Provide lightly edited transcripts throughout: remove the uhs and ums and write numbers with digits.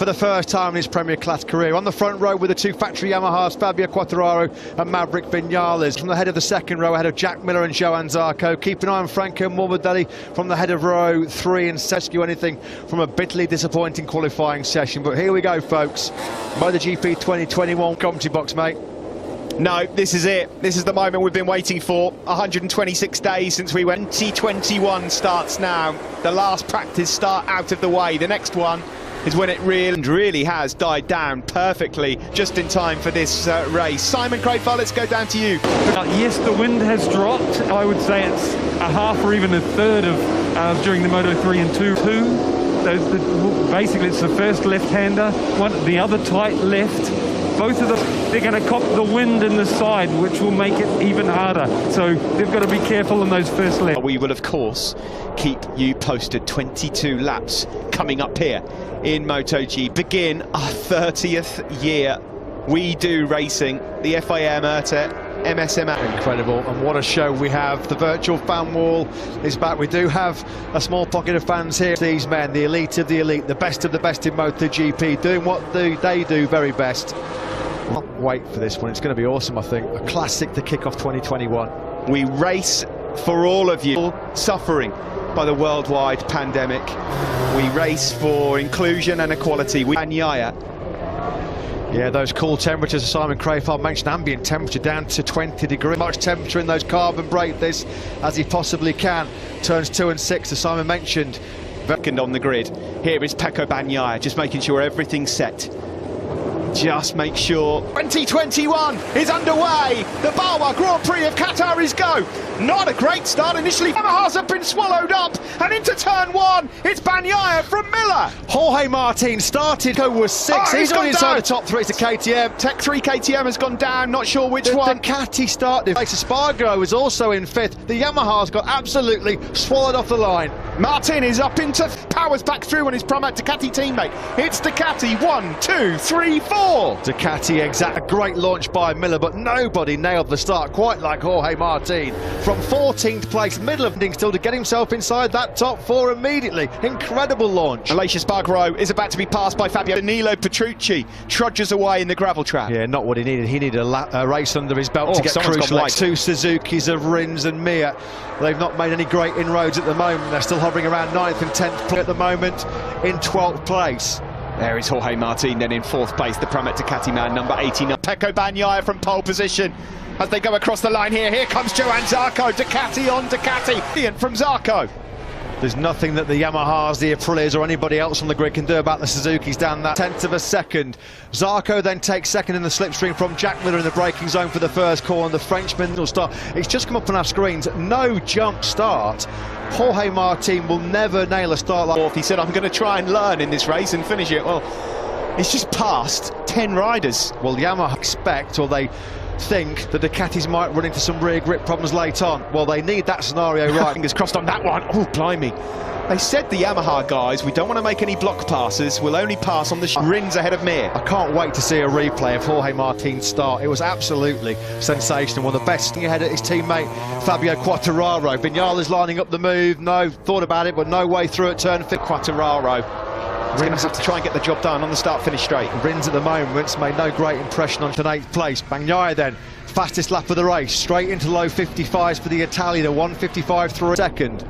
the first time in his Premier Class career. On the front row with the two factory Yamahas, Fabio Quartararo and Maverick Vinales. From the head of the second row, ahead of Jack Miller and Johann Zarco. Keep an eye on Franco Morbidelli from the head of row 3 and rescue anything from a bitterly disappointing qualifying session. But here we go, folks. MotoGP 2021 commentary box, mate. No, this is it. This is the moment we've been waiting for. 126 days since we went. 2021 starts now. The last practice start out of the way. The next one is when it really has died down perfectly, just in time for this race. Simon Crayford, let's go down to you. Yes, the wind has dropped. I would say it's a half or even a third of during the Moto 3 and 2. Basically, it's the first left-hander, the other tight left. Both of them, they're going to cop the wind in the side, which will make it even harder. So they've got to be careful in those first laps. We will, of course, keep you posted. 22 laps coming up here in MotoGP. Begin our 30th year. We do racing, the FIM MSM. Incredible, and what a show we have. The virtual fan wall is back. We do have a small pocket of fans here. These men, the elite of the elite, the best of the best in MotoGP, doing what they do very best. Can't wait for this one. It's going to be awesome, I think. A classic to kick off 2021. We race for all of you suffering by the worldwide pandemic. We race for inclusion and equality. Yeah, those cool temperatures, as Simon Crayford mentioned, ambient temperature down to 20 degrees. Much temperature in those carbon brake this as he possibly can. Turns 2 and 6, as Simon mentioned. Second on the grid. Here is Pecco Bagnaia, just making sure everything's set. Just make sure 2021 is underway. The Bawa Grand Prix of Qatar is go. Not a great start initially. Yamahas have been swallowed up, and into turn 1 it's Bagnaia from Miller. Jorge Martin started, was 6. He's on inside the top 3 to KTM. Tech 3 KTM has gone down, not sure which one. Ducati started. Spargo is also in 5th. The Yamahas got absolutely swallowed off the line. Martin is up into powers back through on his Pramac Ducati teammate. It's Ducati 1, 2, 3, 4. Ducati a great launch by Miller, but nobody nailed the start quite like Jorge Martin. From 14th place, middle of the still to get himself inside that top 4 immediately. Incredible launch. Aleix Espargaro is about to be passed by Fabio. Danilo Petrucci trudges away in the gravel trap. Yeah, not what he needed. He needed a race under his belt to get crucial. Two Suzukis of Rins and Mir. They've not made any great inroads at the moment. They're still hovering around 9th and 10th at the moment, in 12th place. There is Jorge Martin then in 4th place, the Pramac Ducati man, number 89. Pecco Bagnaia from pole position as they go across the line here. Here comes Johann Zarco, Ducati on Ducati. From Zarco. There's nothing that the Yamahas, the Aprilias or anybody else on the grid can do about the Suzukis down that 10th of a second. Zarco then takes second in the slipstream from Jack Miller in the braking zone for the first corner. The Frenchman will start. It's just come up on our screens. No jump start. Jorge Martin will never nail a start like. He said, I'm going to try and learn in this race and finish it. Well, it's just past 10 riders. Well, Yamaha expect, or they think, that Ducatis might run into some rear grip problems late on. Well, they need that scenario right. Fingers crossed on that one. Oh, blimey. They said, the Yamaha guys, we don't want to make any block passes. We'll only pass on the Rins ahead of Mir. I can't wait to see a replay of Jorge Martin's start. It was absolutely sensational. One of the best ahead of his teammate, Fabio Quartararo. Vinales lining up the move. No, thought about it, but no way through at turn 5. Quartararo. He's going to have to try and get the job done on the start-finish straight. Rins at the moment made no great impression on 8th place. Bagnaia then, fastest lap of the race, straight into low 55s for the Italian, a 1:55.3 second.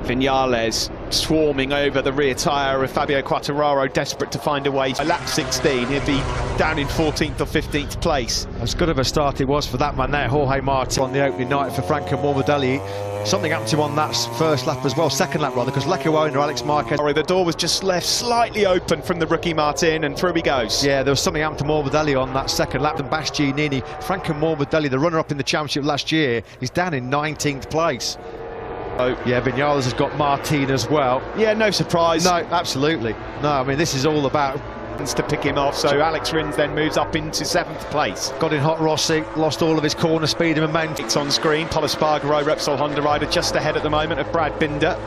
Vinales swarming over the rear tyre of Fabio Quartararo, desperate to find a way. By lap 16, he'll be down in 14th or 15th place. As good of a start it was for that man there, Jorge Martin, on the opening night for Franco Morbidelli. Something happened to him on that first lap as well, second lap rather, because Lecco owner Alex Marquez. The door was just left slightly open from the rookie Martin, and through he goes. Yeah, there was something happened to Morbidelli on that second lap. And Bastianini, Franco Morbidelli, the runner-up in the championship last year, is down in 19th place. Oh, yeah, Vinales has got Martin as well. Yeah, no surprise. No, absolutely. No, I mean, this is all about to pick him off, so Alex Rins then moves up into 7th place. Got in hot Rossi, lost all of his corner speed and momentum. It's on screen, Pol Espargaro, Repsol Honda rider, just ahead at the moment of Brad Binder.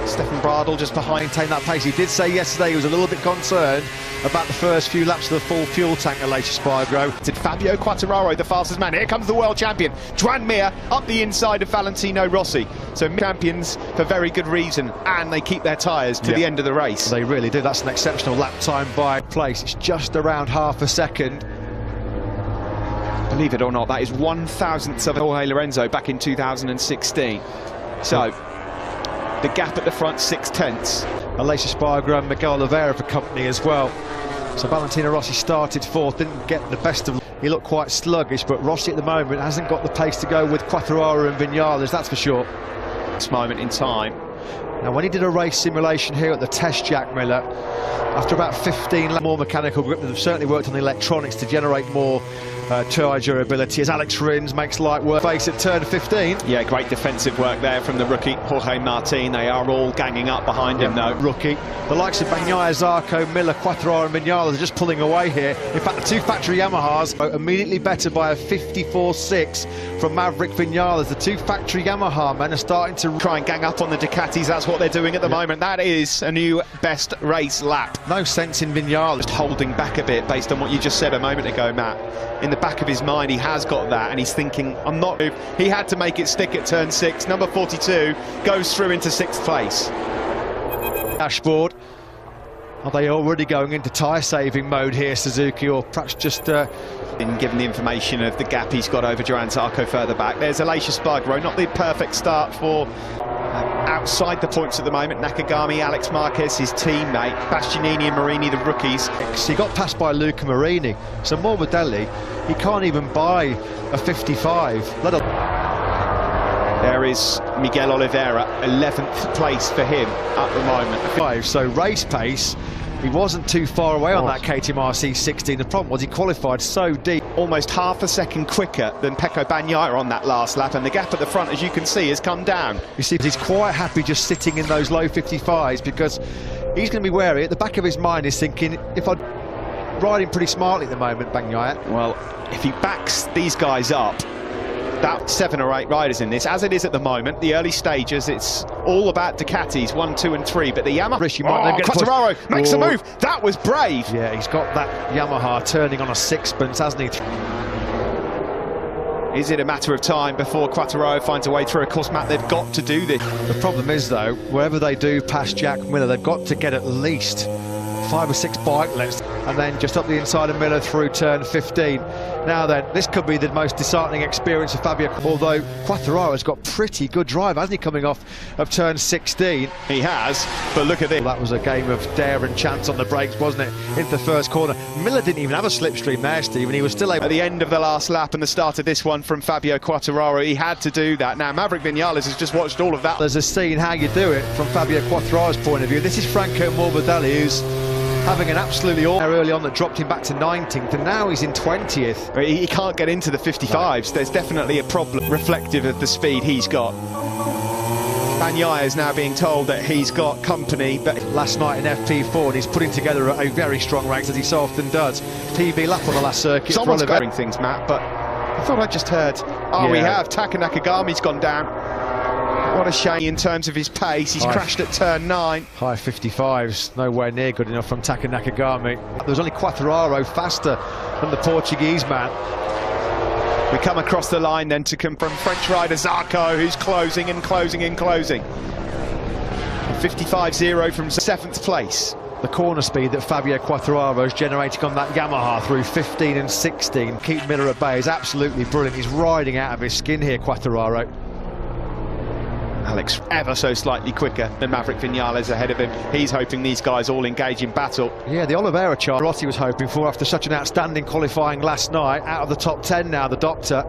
Stefan Bradl just behind. Maintain that pace. He did say yesterday he was a little bit concerned about the first few laps of the full fuel tank at Losail Qatar. Did Fabio Quartararo, the fastest man. Here comes the world champion, Joan Mir, up the inside of Valentino Rossi. So champions for very good reason, and they keep their tyres to the end of the race. They really do. That's an exceptional lap time by place. It's just around half a second. Believe it or not, that is 1,000th of Jorge Lorenzo back in 2016. So the gap at the front, 6/10. Losail Qatar and Miguel Oliveira for company as well. So Valentino Rossi started fourth, didn't get the best of. He looked quite sluggish, but Rossi at the moment hasn't got the pace to go with Quartararo and Vinales, that's for sure. This moment in time. Now, when he did a race simulation here at the test, Jack Miller, after about 15 more mechanical grip, they've certainly worked on the electronics to generate more tyre durability, as Alex Rins makes light work face at turn 15. Yeah, great defensive work there from the rookie Jorge Martin. They are all ganging up behind him though. Rookie. The likes of Bagnaia, Zarco, Miller, Quartararo and Vinales are just pulling away here. In fact, the two factory Yamahas are immediately better by a 54.6 from Maverick Vinales. The two factory Yamaha men are starting to try and gang up on the Ducatis. That's what they're doing at the moment. That is a new best race lap. No sense in Vinales. Just holding back a bit based on what you just said a moment ago, Matt. In the back of his mind, he has got that, and he's thinking, I'm not. He had to make it stick at turn 6. Number 42 goes through into 6th place. Dashboard. Are they already going into tyre-saving mode here, Suzuki, or perhaps just... Been given the information of the gap he's got over Joan Zarco further back. There's Losail Qatar, not the perfect start for outside the points at the moment. Nakagami, Alex Marquez, his teammate, Bastianini and Marini, the rookies. He got passed by Luca Marini, so Morbidelli, he can't even buy a 55, let alone... There is Miguel Oliveira, 11th place for him at the moment. So race pace, he wasn't too far away on that KTM RC16. The problem was he qualified so deep. Almost half a second quicker than Pecco Bagnaia on that last lap, and the gap at the front, as you can see, has come down. You see, he's quite happy just sitting in those low 55s because he's going to be wary. At the back of his mind is thinking, if I'm riding pretty smartly at the moment, Bagnaia. Well, if he backs these guys up, that 7 or 8 riders in this, as it is at the moment, the early stages, it's all about Ducatis, 1, 2 and 3, but the Yamaha... Quartararo makes a move, that was brave! Yeah, he's got that Yamaha turning on a sixpence, hasn't he? Is it a matter of time before Quartararo finds a way through? Of course, Matt, they've got to do this. The problem is, though, wherever they do pass Jack Miller, they've got to get at least 5 or 6 bike lengths, and then just up the inside of Miller through turn 15. Now then, this could be the most disheartening experience of Fabio, although Quartararo's got pretty good drive, hasn't he, coming off of turn 16? He has, but look at this. Well, that was a game of dare and chance on the brakes, wasn't it, into the first corner. Miller didn't even have a slipstream there, Steve, and he was still able... At the end of the last lap and the start of this one from Fabio Quartararo, he had to do that. Now, Maverick Vinales has just watched all of that. There's a scene how you do it from Fabio Quartararo's point of view. This is Franco Morbidelli, who's having an absolutely awful early on that dropped him back to 19th, and now he's in 20th. He can't get into the 55s. No. There's definitely a problem reflective of the speed he's got. Bagnaia is now being told that he's got company, but last night in FP4, and he's putting together a very strong race, as he so often does. PB lap on the last circuit. Someone's going things, Matt, but I thought I just heard, we have. Taka Nakagami's gone down. What a shame in terms of his pace. He's crashed at turn 9. High 55s, nowhere near good enough from Taka Nakagami. There was only Quartararo faster than the Portuguese man. We come across the line then to come from French rider Zarco, who's closing and closing and closing. 55.0 from 7th place. The corner speed that Fabio Quartararo is generating on that Yamaha through 15 and 16, keep Miller at bay, is absolutely brilliant. He's riding out of his skin here, Quartararo. Alex ever so slightly quicker than Maverick Vinales ahead of him. He's hoping these guys all engage in battle. Yeah, the Oliveira chart Rossi was hoping for after such an outstanding qualifying last night. Out of the top 10 now, the doctor.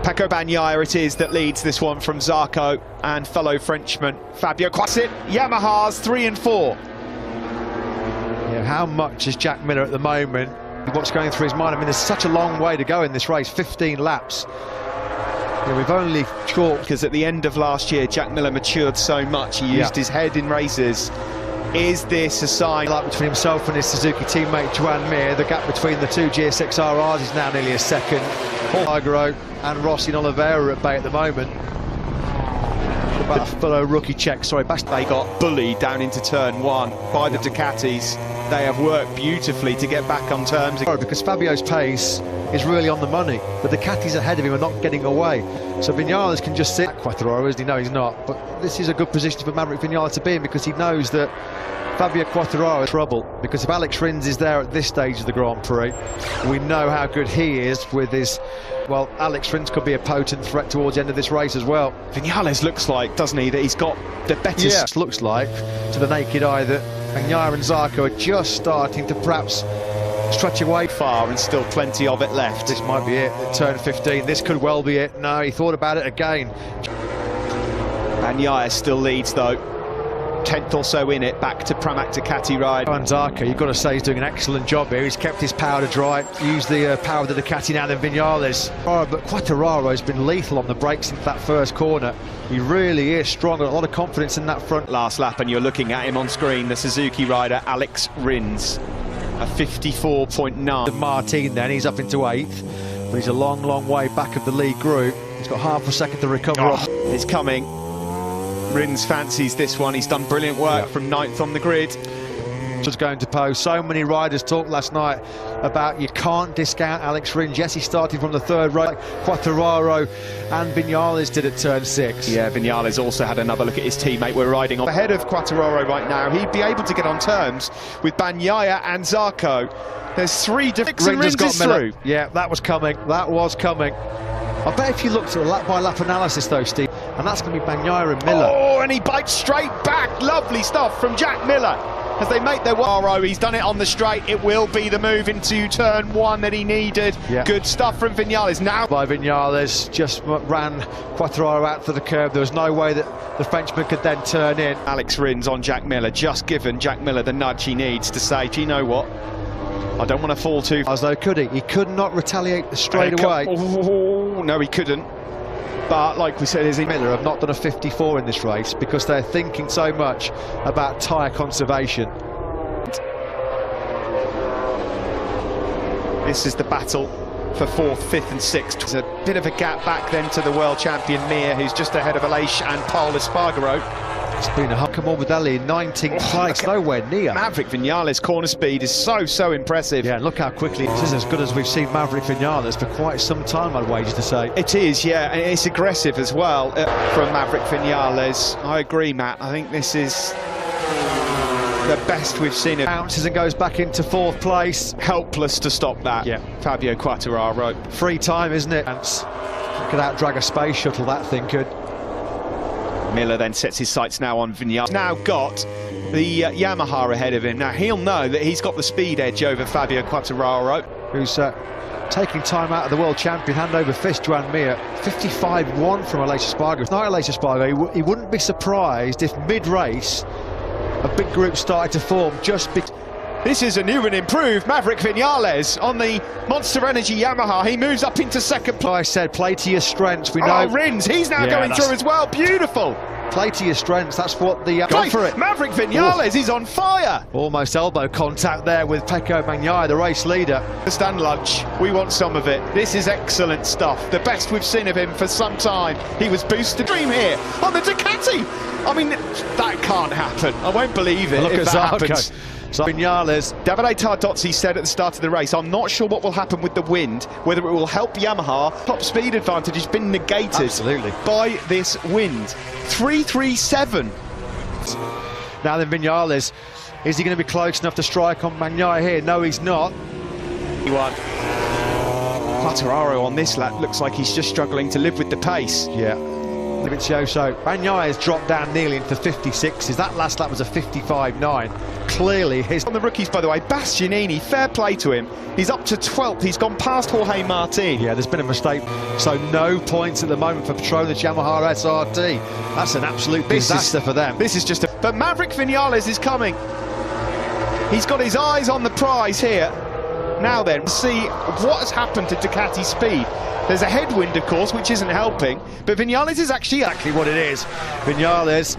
Pecco Bagnaia it is that leads this one from Zarco and fellow Frenchman Fabio Quartararo. Yamahas 3 and 4. Yeah, how much is Jack Miller at the moment? What's going through his mind? I mean, there's such a long way to go in this race, 15 laps. Yeah, we've only chalked... Because at the end of last year, Jack Miller matured so much, he used his head in races. Is this a sign? Like between himself and his Suzuki teammate Joan Mir, the gap between the two GSX-RRs is now nearly a second. Allegro and Rossi and Oliveira are at bay at the moment. about a fellow rookie check. Sorry, They got bullied down into turn one by the Ducatis. They have worked beautifully to get back on terms. Because Fabio's pace is really on the money. The Ducatis ahead of him are not getting away. So Vinales can just sit. Quartararo, isn't he? No, he's not. But this is a good position for Maverick Vinales to be in, because he knows that Fabio Quartararo is trouble. Because if Alex Rins is there at this stage of the Grand Prix, we know how good he is with his... Well, Alex Rins could be a potent threat towards the end of this race as well. Vinales looks like, doesn't he, that he's got the better... Yeah, it looks like, to the naked eye, that Bagnaia and Zarco are just starting to perhaps stretch away far, and still plenty of it left. This might be it, at turn 15. This could well be it. No, he thought about it again. Bagnaia still leads, though. 10th or so in it, back to Pramac Ducati ride. And Zarco, you've got to say, he's doing an excellent job here. He's kept his powder dry, used the power of the Ducati now than Vinales. But Quartararo has been lethal on the brakes into that first corner. He really is strong, got a lot of confidence in that front. Last lap, and you're looking at him on screen, the Suzuki rider Alex Rins, a 54.9. The Martin then, he's up into 8th, but he's a long, long way back of the lead group. He's got half a second to recover. It's coming. Rins fancies this one. He's done brilliant work from 9th on the grid. Just going to post. So many riders talked last night about you can't discount Alex Rins. Yes, he started from the third row, like Quartararo and Vinales did at turn 6. Yeah, Vinales also had another look at his teammate. We're riding on ahead of Quartararo right now. He'd be able to get on terms with Bagnaia and Zarco. There's 3 different... Rins got through. Yeah, that was coming. That was coming. I bet if you looked at a lap-by-lap analysis, though, Steve, and that's going to be Bagnaia and Miller. Oh, and he bites straight back. Lovely stuff from Jack Miller. As they make their way, he's done it on the straight. It will be the move into turn 1 that he needed. Yeah. Good stuff from Vinales. Now by Vinales, just ran Quartararo out to the curb. There was no way that the Frenchman could then turn in. Alex Rins on Jack Miller, just given Jack Miller the nudge he needs to say, do you know what? I don't want to fall too far. As though could he? He could not retaliate straight away. Oh, no, he couldn't. But like we said, Miller have not done a 54 in this race because they're thinking so much about tyre conservation. This is the battle for 4th, 5th and 6th. There's a bit of a gap back then to the world champion Mir, who's just ahead of Aleix and Paul Espargaro. It's been a Morbidelli in 19th place, nowhere near. Maverick Vinales' corner speed is so impressive. Yeah, look how quickly this is, as good as we've seen Maverick Vinales for quite some time, I'd wager to say. It is, yeah, and it's aggressive as well from Maverick Vinales. I agree, Matt. I think this is the best we've seen. Bounces and goes back into 4th place. Helpless to stop that. Yeah. Fabio Quartararo. Free time, isn't it? Could out-drag a space shuttle, that thing could. Miller then sets his sights now on Vinales. Now got the Yamaha ahead of him. Now he'll know that he's got the speed edge over Fabio Quartararo, who's taking time out of the world champion, hand over fist, Joan Mir. 55-1 from Aleix Espargaro. It's not Aleix Espargaro. He wouldn't be surprised if mid-race a big group started to form just because. This is a new and improved Maverick Vinales on the Monster Energy Yamaha. He moves up into 2nd place. I said, play to your strengths. We know. Rins, he's now going through as well. Beautiful. Play to your strengths. That's what the. Go for it. Maverick Vinales is on fire. Almost elbow contact there with Pecco Bagnaia, the race leader. Stand lunch. We want some of it. This is excellent stuff. The best we've seen of him for some time. He was boosted. Dream here on the Ducati. I mean, that can't happen. I won't believe it. Look if at that Zarco. happens. So Vinales. Davide Tardozzi said at the start of the race, I'm not sure what will happen with the wind, whether it will help Yamaha. Top speed advantage has been negated by this wind. 337. Now then, Vinales, is he going to be close enough to strike on Bagnaia here? No, he's not. He won. Quartararo on this lap looks like he's just struggling to live with the pace. Yeah. So Bagnaia has dropped down nearly into 56s. That last lap was a 55.9. Clearly his... On the rookies, by the way, Bastianini, fair play to him. He's up to 12th. He's gone past Jorge Martin. Yeah, there's been a mistake. So no points at the moment for Petronas Yamaha SRT. That's an absolute disaster for them. This is just a... But Maverick Vinales is coming. He's got his eyes on the prize here. Now then, see what has happened to Ducati speed. There's a headwind, of course, which isn't helping, but Vinales is actually... Exactly what it is. Vinales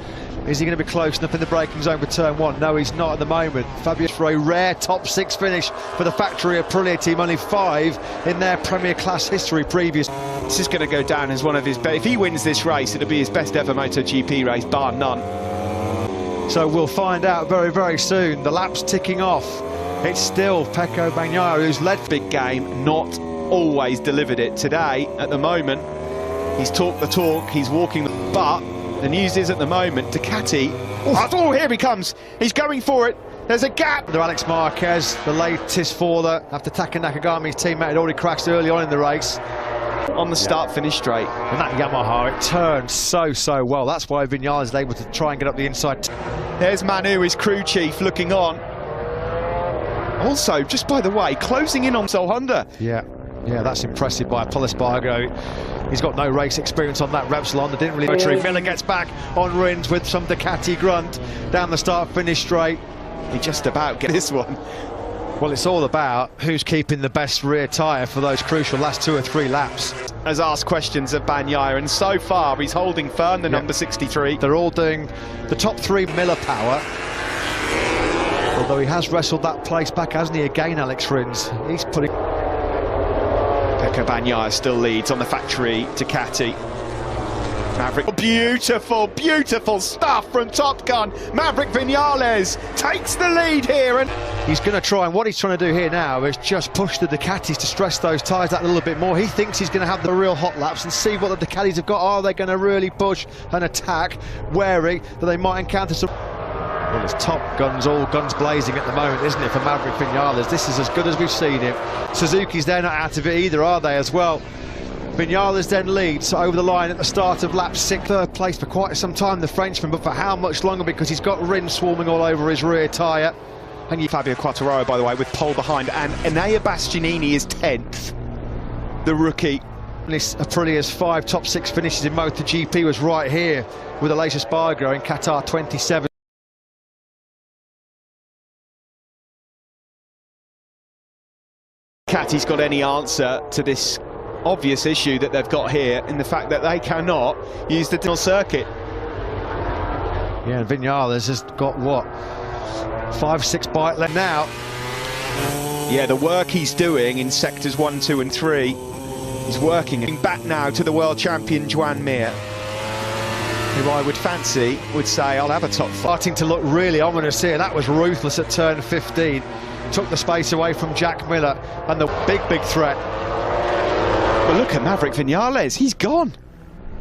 Is he going to be close enough in the braking zone for turn one? No, he's not at the moment. Fabio for a rare top 6 finish for the factory Aprilia team, only 5 in their Premier Class history previous. This is going to go down as one of his best. If he wins this race, it'll be his best ever MotoGP race, bar none. So we'll find out very, very soon. The lap's ticking off. It's still Pecco Bagnaia who's led. Big game, not always delivered it. Today, at the moment, he's talked the talk, he's walking the... But the news is at the moment, Ducati... Oh, here he comes. He's going for it. There's a gap. Under Alex Marquez, the latest faller, after Taka Nakagami's teammate had already crashed early on in the race. On the start-finish straight. And that Yamaha, it turns so well. That's why Viñales is able to try and get up the inside. There's Manu, his crew chief, looking on. Also, just by the way, closing in on Sol Honda. Yeah, that's impressive by Paul Espargaro. He's got no race experience on that Repsol Honda, didn't really... Miller gets back on Rins with some Ducati grunt down the start-finish straight. He just about gets this one. Well, it's all about who's keeping the best rear tyre for those crucial last 2 or 3 laps. Has asked questions of Bagnaia, and so far he's holding firm, the number 63. They're all doing the top 3 Miller power. Although he has wrestled that place back, hasn't he, again, Alex Rins? He's putting... Pecco Bagnaia still leads on the factory Ducati. Maverick, beautiful stuff from Top Gun. Maverick Viñales takes the lead here, and he's going to try, and what he's trying to do here now is just push the Ducatis to stress those tyres out a little bit more. He thinks he's going to have the real hot laps and see what the Ducatis have got. Are they going to really push and attack, wary that they might encounter some... Well, it's Top Guns, all guns blazing at the moment, isn't it, for Maverick Viñales? This is as good as we've seen him. Suzuki's, they're not out of it either, are they, as well? Viñales then leads over the line at the start of lap 6. Third place for quite some time, the Frenchman, but for how much longer? Because he's got Rins swarming all over his rear tyre. And Fabio Quartararo, by the way, with pole behind, and Enea Bastianini is 10th, the rookie. Aprilia's 5 top 6 finishes in MotoGP was right here with Aleix Espargaro in Qatar 27. Ducati's got any answer to this obvious issue that they've got here in the fact that they cannot use the circuit. Yeah, and Viñales has got what, 5-6 bike left now. Yeah, the work he's doing in sectors 1, 2 and 3 is working. Back now to the world champion Joan Mir, who I would fancy would say I'll have a top 5. Starting to look really ominous here. That was ruthless at turn 15. Took the space away from Jack Miller, and the big threat. But look at Maverick Viñales, he's gone.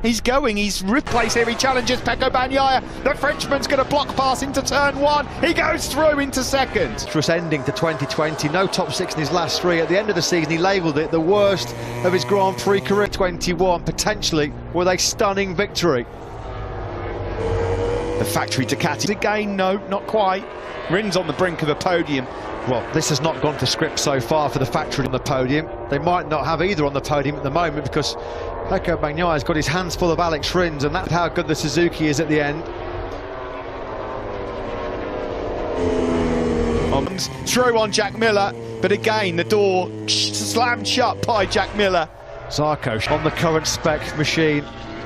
He's going, he's replaced here, he challenges Pecco Bagnaia. The Frenchman's going to block pass into turn 1. He goes through into second. Just ending to 2020, no top 6 in his last 3. At the end of the season, he labelled it the worst of his Grand Prix career. 21, potentially with a stunning victory. The factory Ducati again, no, not quite. Rins on the brink of a podium. Well, this has not gone to script so far for the factory on the podium. They might not have either on the podium at the moment because Pecco Bagnaia has got his hands full of Alex Rins, and that's how good the Suzuki is at the end. Throw on Jack Miller, but again the door slammed shut by Jack Miller. Zarco on the current spec machine,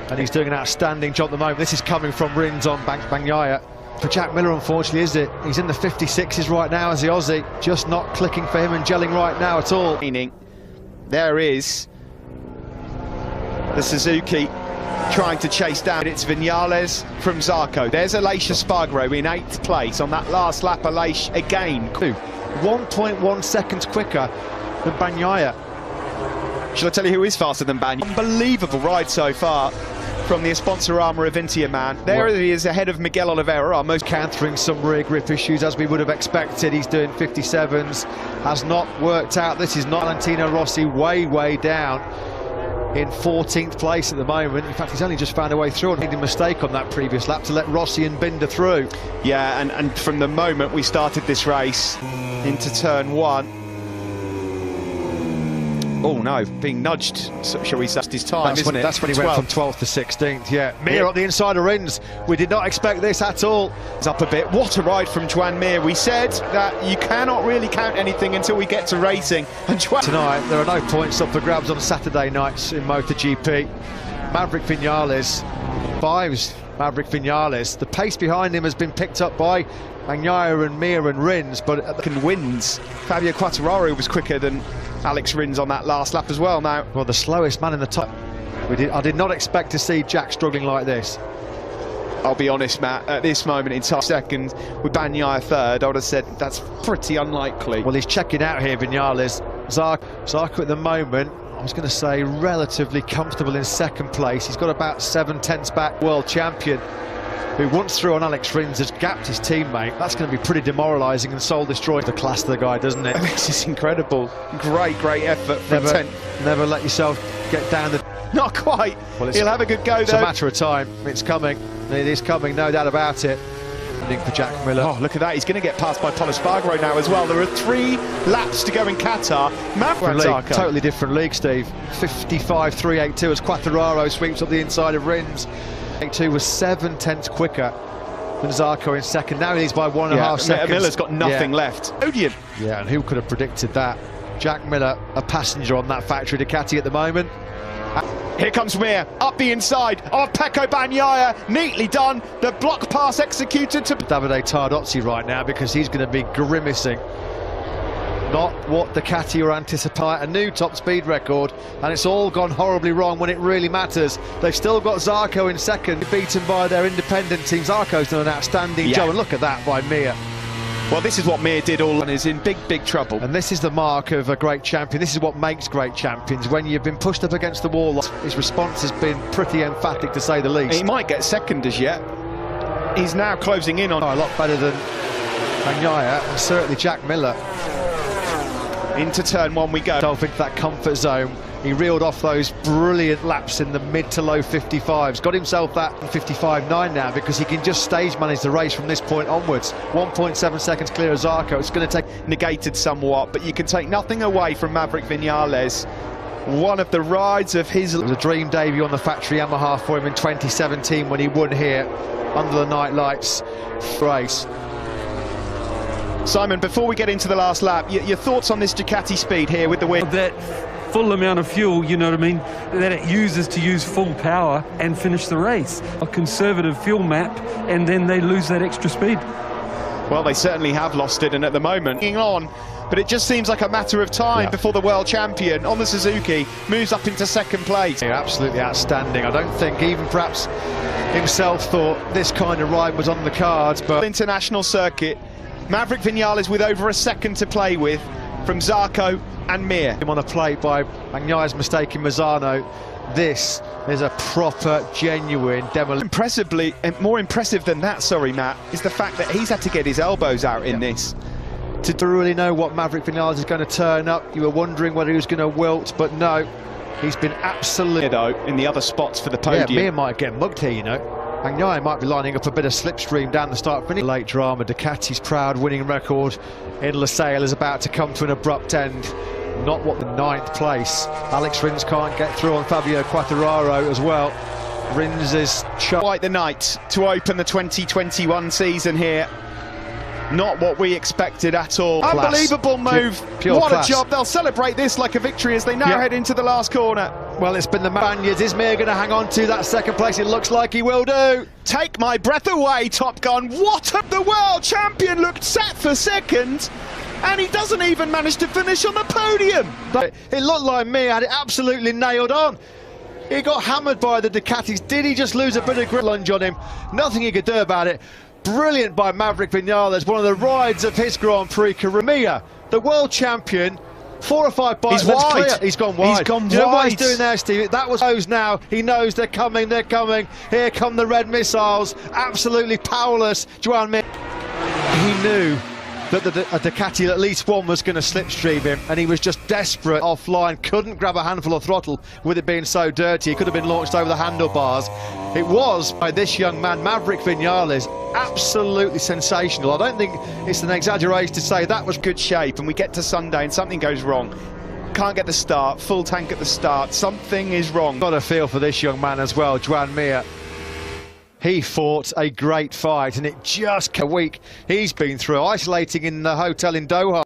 and he's doing an outstanding job at the moment. This is coming from Rins on Bagnaia. For Jack Miller, unfortunately, is it? He's in the 56s right now as the Aussie, just not clicking for him and gelling right now at all. There is the Suzuki trying to chase down. It's Viñales from Zarco. There's Aleix Espargaro in 8th place on that last lap. Aleix again. 1.1 seconds quicker than Bagnaia. Shall I tell you who is faster than Bagnaia? Unbelievable ride so far from the Sponsorama Avintia man. There he is ahead of Miguel Oliveira, our most countering some rear grip issues as we would have expected. He's doing 57s, has not worked out. This is not Valentino Rossi, way down in 14th place at the moment. In fact, he's only just found a way through and made a mistake on that previous lap to let Rossi and Binder through. Yeah, and from the moment we started this race into turn 1, oh no, being nudged, shall we say, his time. That's when he went from 12th to 16th, yeah. Mir on the inside of Rins. We did not expect this at all. It's up a bit. What a ride from Joan Mir. We said that you cannot really count anything until we get to racing. And tonight, there are no points up for grabs on Saturday nights in MotoGP. Maverick Viñales, 5s Maverick Vinales. The pace behind him has been picked up by Bagnaia and Mir and Rins, but wins. Fabio Quartararo was quicker than Alex Rins on that last lap as well. Now, well, the slowest man in the top. I did not expect to see Jack struggling like this. I'll be honest, Matt, at this moment in time, second, with Bagnaia third, I would have said that's pretty unlikely. Well, he's checking out here, Vinales. Zarco at the moment, I was going to say relatively comfortable in second place. He's got about 7/10 back. World champion, who once through on Alex Rins has gapped his teammate. That's going to be pretty demoralising and soul-destroying the class of the guy, doesn't it? This is incredible. Great effort from Never let yourself get down the... Not quite. Well, he'll have a good go, though. It's a matter of time. It's coming. It is coming, no doubt about it. For Jack Miller. Oh, look at that. He's going to get past by Pol Espargaro now as well. There are 3 laps to go in Qatar. Totally different league, Steve. 55.382 as Quartararo sweeps up the inside of Rins. 82 was 7/10 quicker than Zarco in second. Now he's by 1.5 seconds. Miller's got nothing left. Odian. Yeah, and who could have predicted that? Jack Miller, a passenger on that factory Ducati at the moment. Here comes Mir, up the inside of Pecco Bagnaia, neatly done, the block pass executed to Davide Tardozzi right now, because he's going to be grimacing. Not what Ducati are anticipating, a new top speed record, and it's all gone horribly wrong when it really matters. They've still got Zarco in second, beaten by their independent team. Zarco's done an outstanding job, and look at that by Mir. Well, this is what Mir did all and is in big trouble. And this is the mark of a great champion. This is what makes great champions. When you've been pushed up against the wall, his response has been pretty emphatic, to say the least. He might get second as yet. He's now closing in on... a lot better than Bagnaia, and certainly Jack Miller. Into turn 1 we go. Into that comfort zone. He reeled off those brilliant laps in the mid to low 55s. Got himself that 55.9 now, because he can just stage manage the race from this point onwards. 1.7 seconds clear of Zarco. It's going to take... negated somewhat, but you can take nothing away from Maverick Vinales. One of the rides of his... It was a dream debut on the factory Yamaha for him in 2017 when he won here under the night lights race. Simon, before we get into the last lap, your thoughts on this Ducati speed here with the win? That full amount of fuel, you know what I mean, that it uses to use full power and finish the race. A conservative fuel map, and then they lose that extra speed. Well, they certainly have lost it, and at the moment, hanging on, but it just seems like a matter of time before the world champion on the Suzuki moves up into second place. They're absolutely outstanding. I don't think even perhaps himself thought this kind of ride was on the cards, but... International circuit, Maverick Vinales with over a second to play with from Zarco and Mir. Him on a plate by Bagnaia's mistake in Mazzano. This is a proper, genuine demolition. Impressively, and more impressive than that, sorry Matt, is the fact that he's had to get his elbows out in this. To really know what Maverick Vinales is going to turn up, you were wondering whether he was going to wilt, but no, he's been absolutely... In the other spots for the podium. Yeah, Mir might get mugged here, you know. Bagnaia might be lining up a bit of slipstream down the start finish. Late drama. Ducati's proud winning record in Losail is about to come to an abrupt end. Not what the 9th place. Alex Rins can't get through on Fabio Quartararo as well. Rins is quite the night to open the 2021 season here. Not what we expected at all. Class. Unbelievable move. Pure what class. A job. They'll celebrate this like a victory as they now head into the last corner. Well, it's been the Spaniards. Is Mir going to hang on to that second place? It looks like he will do. Take my breath away, Top Gun. What the world champion looked set for second, and he doesn't even manage to finish on the podium. But it looked like Mir had it absolutely nailed on. He got hammered by the Ducatis. Did he just lose a bit of grip lunge on him? Nothing he could do about it. Brilliant by Maverick Vinales, one of the rides of his Grand Prix career. Mir, the world champion, 4 or 5 bites. He's wide. Clear. He's gone wide. He's gone you know wide. what he's doing there, Steve? That was knows now. He knows they're coming, they're coming. Here come the red missiles. Absolutely powerless, Joan Mir. He knew that a Ducati, at least one, was going to slipstream him, and he was just desperate offline, couldn't grab a handful of throttle with it being so dirty. He could have been launched over the handlebars. It was by this young man, Maverick Vinales, absolutely sensational. I don't think it's an exaggeration to say that was good shape, and we get to Sunday and something goes wrong. Can't get the start, full tank at the start, something is wrong. Got a feel for this young man as well, Joan Mir. He fought a great fight, and it just a week he's been through, isolating in the hotel in Doha.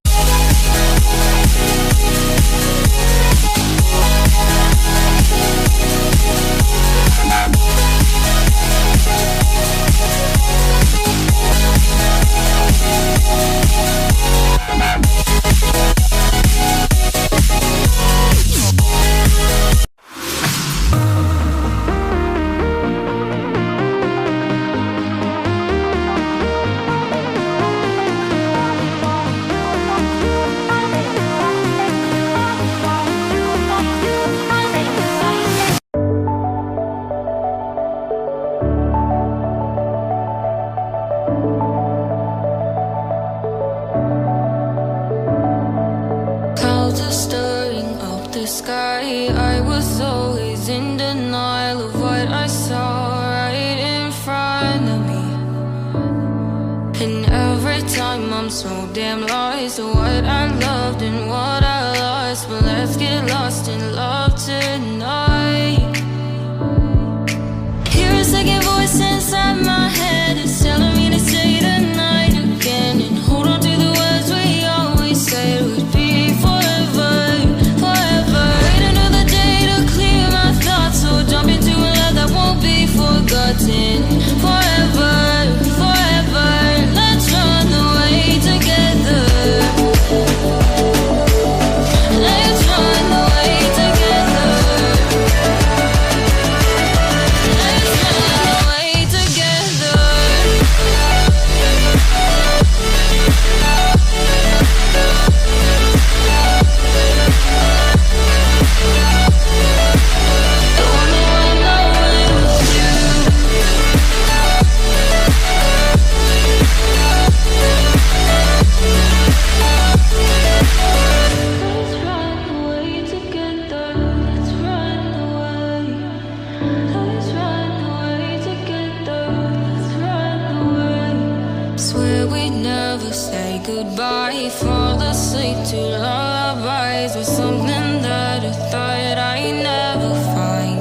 so damn lost to what I loved and what I lost. But let's get lost in love tonight. Hear a second voice inside my head, it's telling me to say tonight again, and hold on to the words we always said would be forever, forever. Wait another day to clear my thoughts, so jump into a love that won't be forgotten. Forever, forever, let's run away together. Let's run away together. Let's run away together. I wanna run away with you. Let's run away together. Let's run away. Let's run away together. Let's run away. Swear we'd never say goodbye. Fall asleep to lullabies with something that I thought I'd never find.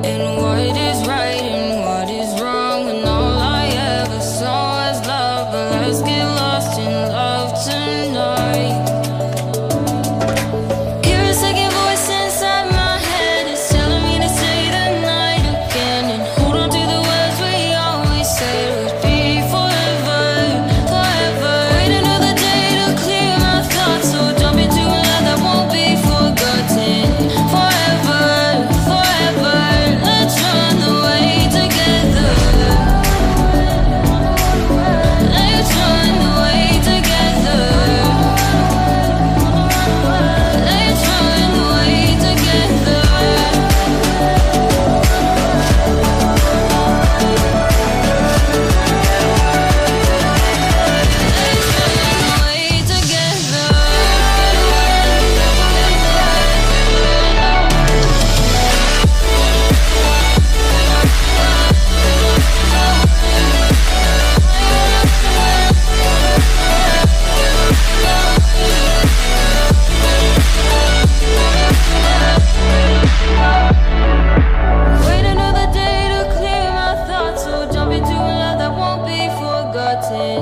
And what is right and what is wrong, and all I ever saw was love. But let's get lost in love tonight. Hear a second voice inside my head, it's telling me to say tonight again, and hold on to the words we always said would be forever, forever. Wait another day to clear my thoughts, so jump into a love that won't be forgotten. Forever, forever, let's run away together. Let's run away together. Let's run away together. Let's run away together. Wait another day to clear my thoughts, so jump into a love that won't be forgotten.